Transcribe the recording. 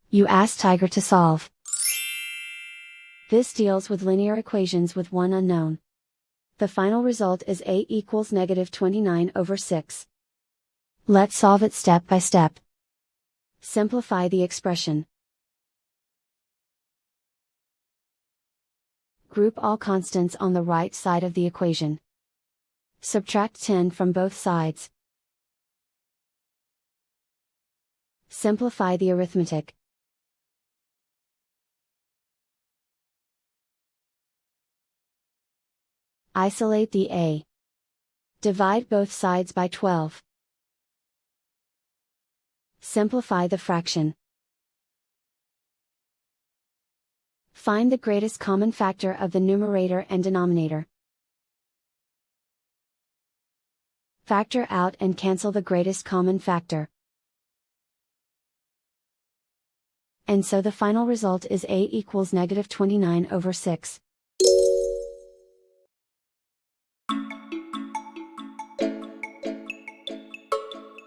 You ask Tiger to solve. This deals with linear equations with one unknown. The final result is a equals -29/6. Let's solve it step by step. Simplify the expression. Group all constants on the right side of the equation. Subtract 10 from both sides. Simplify the arithmetic. Isolate the a. Divide both sides by 12. Simplify the fraction. Find the greatest common factor of the numerator and denominator. Factor out and cancel the greatest common factor. And so the final result is a equals -29/6.